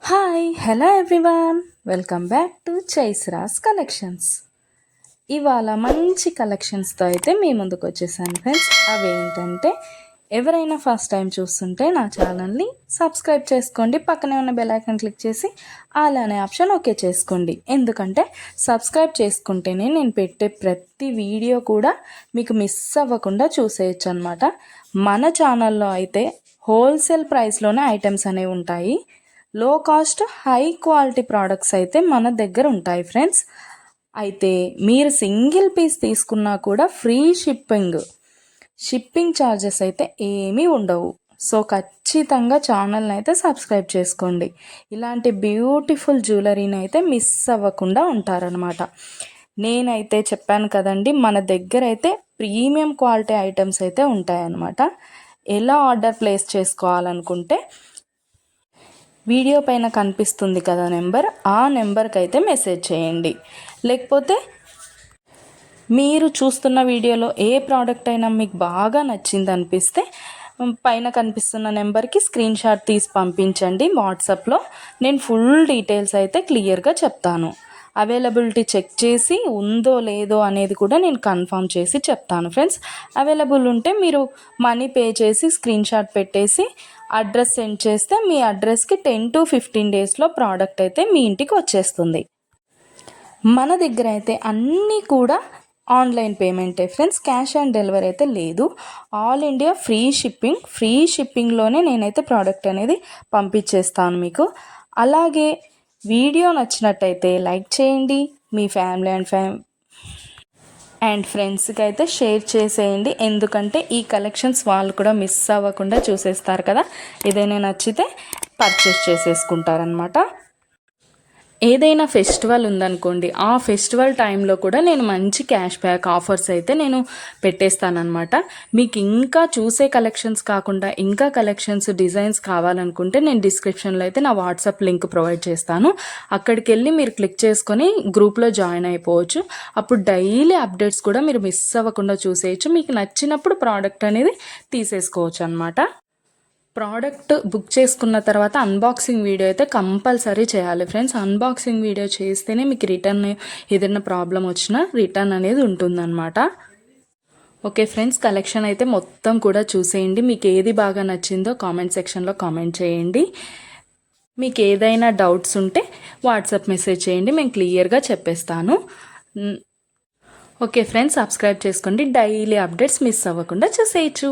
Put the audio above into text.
Hi hello everyone, welcome back to చైస్రాస్ collections. ఇవాళ మంచి కలెక్షన్స్తో అయితే మీ ముందుకు వచ్చేసాను ఫ్రెండ్స్. అవేంటంటే ఎవరైనా ఫస్ట్ టైం చూస్తుంటే నా ఛానల్ని సబ్స్క్రైబ్ చేసుకోండి, పక్కనే ఉన్న బెల్ ఐకాన్ క్లిక్ చేసి ఆల్ అనే ఆప్షన్ ఓకే చేసుకోండి. ఎందుకంటే సబ్స్క్రైబ్ చేసుకుంటేనే నేను పెట్టే ప్రతి వీడియో కూడా మీకు మిస్ అవ్వకుండా చూసేయచ్చు అనమాట. మన ఛానల్లో అయితే హోల్సేల్ ప్రైస్లోనే ఐటమ్స్ అనేవి ఉంటాయి. లో కాస్ట్ హై క్వాలిటీ ప్రోడక్ట్స్ అయితే మన దగ్గర ఉంటాయి ఫ్రెండ్స్. అయితే మీరు సింగిల్ పీస్ తీసుకున్నా కూడా ఫ్రీ షిప్పింగ్ ఛార్జెస్ అయితే ఏమీ ఉండవు. సో ఖచ్చితంగా ఛానల్ని అయితే సబ్స్క్రైబ్ చేసుకోండి. ఇలాంటి బ్యూటిఫుల్ జ్యువెలరీని అయితే మిస్ అవ్వకుండా ఉంటారనమాట. నేనైతే చెప్పాను కదండి, మన దగ్గర అయితే ప్రీమియం క్వాలిటీ ఐటమ్స్ అయితే ఉంటాయన్నమాట. ఎలా ఆర్డర్ ప్లేస్ చేసుకోవాలనుకుంటే వీడియో పైన కనిపిస్తుంది కదా నెంబర్, ఆ నెంబర్కి అయితే మెసేజ్ చేయండి. లేకపోతే మీరు చూస్తున్న వీడియోలో ఏ ప్రోడక్ట్ అయినా మీకు బాగా నచ్చింది అనిపిస్తే పైన కనిపిస్తున్న నెంబర్కి స్క్రీన్ షాట్ తీసి పంపించండి వాట్సాప్లో. నేను ఫుల్ డీటెయిల్స్ అయితే క్లియర్గా చెప్తాను. అవైలబిలిటీ చెక్ చేసి ఉందో లేదో అనేది కూడా నేను కన్ఫర్మ్ చేసి చెప్తాను ఫ్రెండ్స్. అవైలబుల్ ఉంటే మీరు మనీ పే చేసి స్క్రీన్ షాట్ పెట్టేసి అడ్రస్ సెండ్ చేస్తే మీ అడ్రస్కి 10 to 15 డేస్లో ప్రోడక్ట్ అయితే మీ ఇంటికి వచ్చేస్తుంది. మన దగ్గర అయితే అన్నీ కూడా ఆన్లైన్ పేమెంటే ఫ్రెండ్స్, క్యాష్ ఆన్ డెలివరీ అయితే లేదు. ఆల్ ఇండియా ఫ్రీ షిప్పింగ్లోనే నేనైతే ప్రోడక్ట్ అనేది పంపించేస్తాను మీకు. అలాగే వీడియో నచ్చినట్టయితే లైక్ చేయండి, మీ ఫ్యామిలీ అండ్ ఫ్రెండ్స్కి అయితే షేర్ చేసేయండి. ఎందుకంటే ఈ కలెక్షన్స్ వాళ్ళు కూడా మిస్ అవ్వకుండా చూసేస్తారు కదా, ఏదైనా నచ్చితే పర్చేస్ చేసేసుకుంటారనమాట. ఏదైనా ఫెస్టివల్ ఉందనుకోండి, ఆ ఫెస్టివల్ టైంలో కూడా నేను మంచి క్యాష్ బ్యాక్ ఆఫర్స్ అయితే నేను పెట్టేస్తానమాట. మీకు ఇంకా చూసే కలెక్షన్స్ కాకుండా ఇంకా కలెక్షన్స్ డిజైన్స్ కావాలనుకుంటే నేను డిస్క్రిప్షన్లో అయితే నా వాట్సాప్ లింక్ ప్రొవైడ్ చేస్తాను. అక్కడికి వెళ్ళి మీరు క్లిక్ చేసుకొని గ్రూప్లో జాయిన్ అయిపోవచ్చు. అప్పుడు డైలీ అప్డేట్స్ కూడా మీరు మిస్ అవ్వకుండా చూసేయచ్చు. మీకు నచ్చినప్పుడు ప్రోడక్ట్ అనేది తీసేసుకోవచ్చు అనమాట. ప్రోడక్ట్ బుక్ చేసుకున్న తర్వాత అన్బాక్సింగ్ వీడియో అయితే కంపల్సరీ చేయాలి ఫ్రెండ్స్. అన్బాక్సింగ్ వీడియో చేస్తేనే మీకు రిటర్న్ ఏదైనా ప్రాబ్లం వచ్చినా రిటర్న్ అనేది ఉంటుందన్నమాట. ఓకే ఫ్రెండ్స్, కలెక్షన్ అయితే మొత్తం కూడా చూసేయండి. మీకు ఏది బాగా నచ్చిందో కామెంట్ సెక్షన్లో కామెంట్ చేయండి. మీకు ఏదైనా డౌట్స్ ఉంటే వాట్సాప్ మెసేజ్ చేయండి, మేము క్లియర్గా చెప్పేస్తాను. ఓకే ఫ్రెండ్స్, సబ్స్క్రైబ్ చేసుకోండి, డైలీ అప్డేట్స్ మిస్ అవ్వకుండా చూసేయచ్చు.